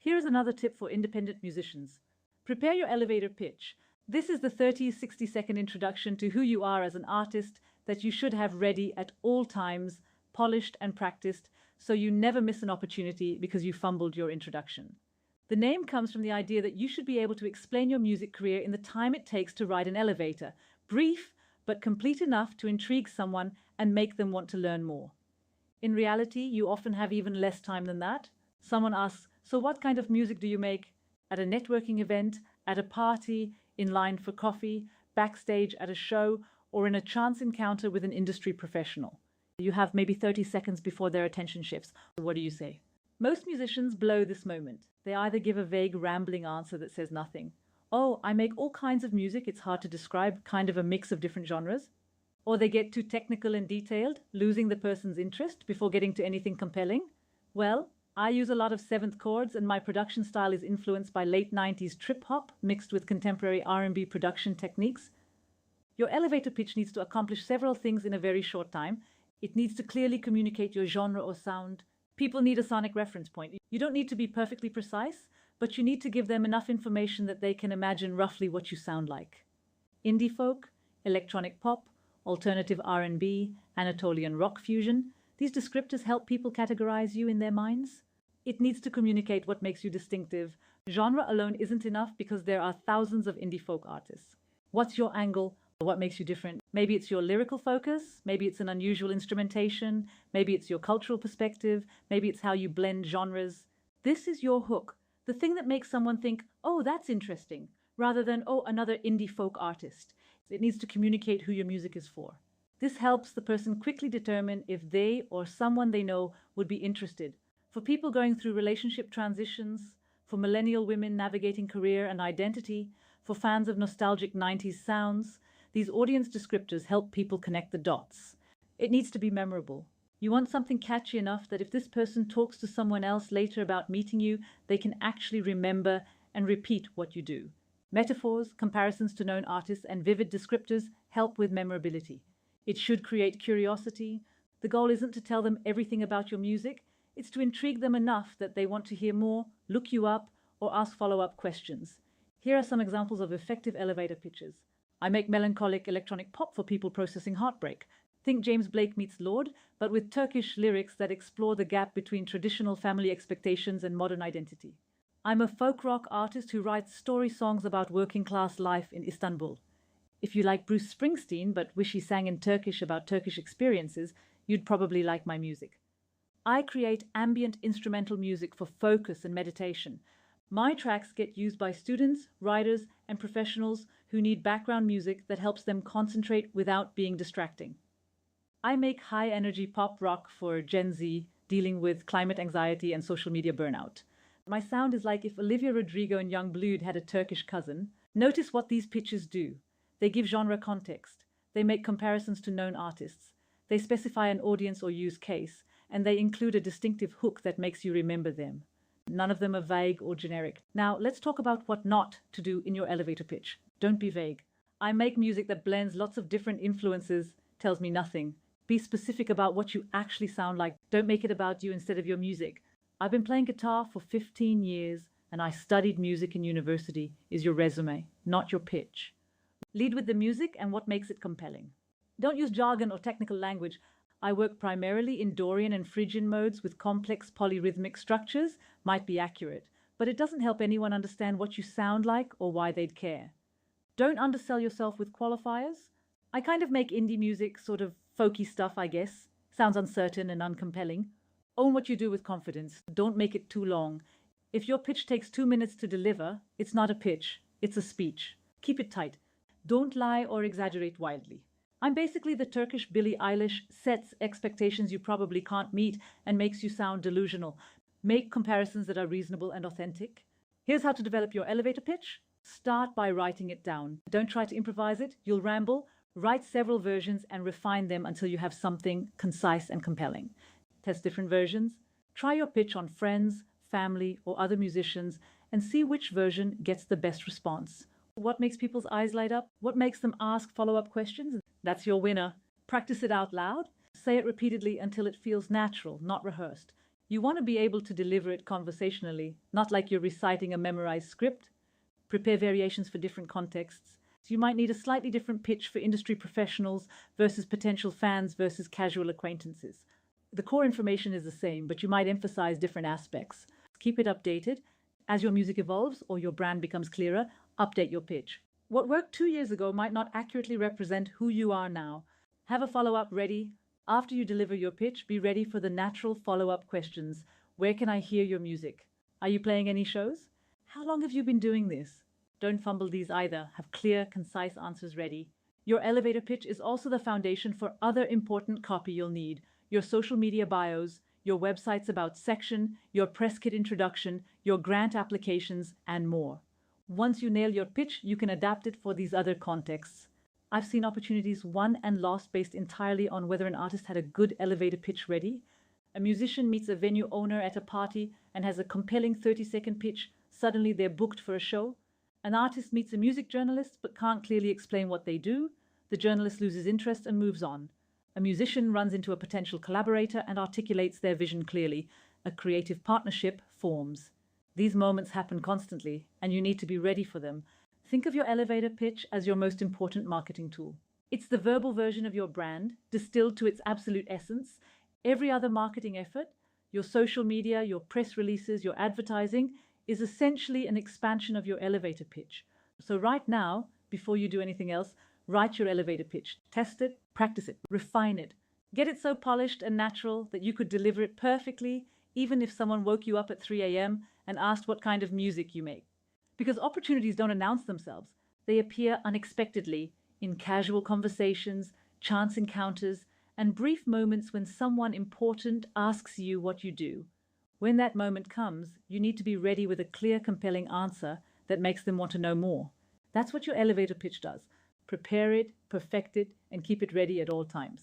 Here's another tip for independent musicians. Prepare your elevator pitch. This is the 60-second introduction to who you are as an artist that you should have ready at all times, polished and practiced, so you never miss an opportunity because you fumbled your introduction. The name comes from the idea that you should be able to explain your music career in the time it takes to ride an elevator. Brief, but complete enough to intrigue someone and make them want to learn more. In reality, you often have even less time than that. Someone asks, "So what kind of music do you make?" At a networking event, at a party, in line for coffee, backstage at a show, or in a chance encounter with an industry professional. You have maybe 30 seconds before their attention shifts. What do you say? Most musicians blow this moment. They either give a vague, rambling answer that says nothing. "Oh, I make all kinds of music, it's hard to describe, kind of a mix of different genres." Or they get too technical and detailed, losing the person's interest before getting to anything compelling. "Well, I use a lot of seventh chords and my production style is influenced by late 90s trip-hop mixed with contemporary R&B production techniques." Your elevator pitch needs to accomplish several things in a very short time. It needs to clearly communicate your genre or sound. People need a sonic reference point. You don't need to be perfectly precise, but you need to give them enough information that they can imagine roughly what you sound like. Indie folk, electronic pop, alternative R&B, Anatolian rock fusion. These descriptors help people categorize you in their minds. It needs to communicate what makes you distinctive. Genre alone isn't enough because there are thousands of indie folk artists. What's your angle? What makes you different? Maybe it's your lyrical focus, maybe it's an unusual instrumentation, maybe it's your cultural perspective, maybe it's how you blend genres. This is your hook, the thing that makes someone think, "Oh, that's interesting," rather than, "Oh, another indie folk artist." It needs to communicate who your music is for. This helps the person quickly determine if they or someone they know would be interested. For people going through relationship transitions, for millennial women navigating career and identity, for fans of nostalgic 90s sounds, these audience descriptors help people connect the dots. It needs to be memorable. You want something catchy enough that if this person talks to someone else later about meeting you, they can actually remember and repeat what you do. Metaphors, comparisons to known artists, and vivid descriptors help with memorability. It should create curiosity. The goal isn't to tell them everything about your music. It's to intrigue them enough that they want to hear more, look you up, or ask follow-up questions. Here are some examples of effective elevator pitches. "I make melancholic electronic pop for people processing heartbreak." Think James Blake meets Lord, but with Turkish lyrics that explore the gap between traditional family expectations and modern identity. "I'm a folk rock artist who writes story songs about working-class life in Istanbul." If you like Bruce Springsteen but wish he sang in Turkish about Turkish experiences, you'd probably like my music. "I create ambient instrumental music for focus and meditation. My tracks get used by students, writers, and professionals who need background music that helps them concentrate without being distracting." "I make high-energy pop rock for Gen Z dealing with climate anxiety and social media burnout. My sound is like if Olivia Rodrigo and Young Blood had a Turkish cousin." Notice what these pitches do. They give genre context. They make comparisons to known artists. They specify an audience or use case, and they include a distinctive hook that makes you remember them. None of them are vague or generic. Now, let's talk about what not to do in your elevator pitch. Don't be vague. "I make music that blends lots of different influences," tells me nothing. Be specific about what you actually sound like. Don't make it about you instead of your music. "I've been playing guitar for 15 years and I studied music in university" is your resume, not your pitch. Lead with the music and what makes it compelling. Don't use jargon or technical language. "I work primarily in Dorian and Phrygian modes with complex polyrhythmic structures" might be accurate, but it doesn't help anyone understand what you sound like or why they'd care. Don't undersell yourself with qualifiers. "I kind of make indie music, sort of folky stuff, I guess." Sounds uncertain and uncompelling. Own what you do with confidence. Don't make it too long. If your pitch takes 2 minutes to deliver, it's not a pitch, it's a speech. Keep it tight. Don't lie or exaggerate wildly. "I'm basically the Turkish Billie Eilish," sets expectations you probably can't meet and makes you sound delusional. Make comparisons that are reasonable and authentic. Here's how to develop your elevator pitch. Start by writing it down. Don't try to improvise it. You'll ramble. Write several versions and refine them until you have something concise and compelling. Test different versions. Try your pitch on friends, family, or other musicians and see which version gets the best response. What makes people's eyes light up? What makes them ask follow-up questions? That's your winner. Practice it out loud. Say it repeatedly until it feels natural, not rehearsed. You want to be able to deliver it conversationally, not like you're reciting a memorized script. Prepare variations for different contexts. So you might need a slightly different pitch for industry professionals versus potential fans versus casual acquaintances. The core information is the same, but you might emphasize different aspects. Keep it updated. As your music evolves or your brand becomes clearer, update your pitch. What worked 2 years ago might not accurately represent who you are now. Have a follow-up ready. After you deliver your pitch, be ready for the natural follow-up questions. Where can I hear your music? Are you playing any shows? How long have you been doing this? Don't fumble these either. Have clear, concise answers ready. Your elevator pitch is also the foundation for other important copy you'll need. Your social media bios, your website's about section, your press kit introduction, your grant applications, and more. Once you nail your pitch, you can adapt it for these other contexts. I've seen opportunities won and lost based entirely on whether an artist had a good elevator pitch ready. A musician meets a venue owner at a party and has a compelling 30-second pitch. Suddenly they're booked for a show. An artist meets a music journalist but can't clearly explain what they do. The journalist loses interest and moves on. A musician runs into a potential collaborator and articulates their vision clearly. A creative partnership forms. These moments happen constantly, and you need to be ready for them. Think of your elevator pitch as your most important marketing tool. It's the verbal version of your brand, distilled to its absolute essence. Every other marketing effort, your social media, your press releases, your advertising, is essentially an expansion of your elevator pitch. So right now, before you do anything else, write your elevator pitch. Test it, practice it, refine it. Get it so polished and natural that you could deliver it perfectly, even if someone woke you up at 3 a.m. and asked what kind of music you make. Because opportunities don't announce themselves. They appear unexpectedly in casual conversations, chance encounters, and brief moments when someone important asks you what you do. When that moment comes, you need to be ready with a clear, compelling answer that makes them want to know more. That's what your elevator pitch does. Prepare it, perfect it, and keep it ready at all times.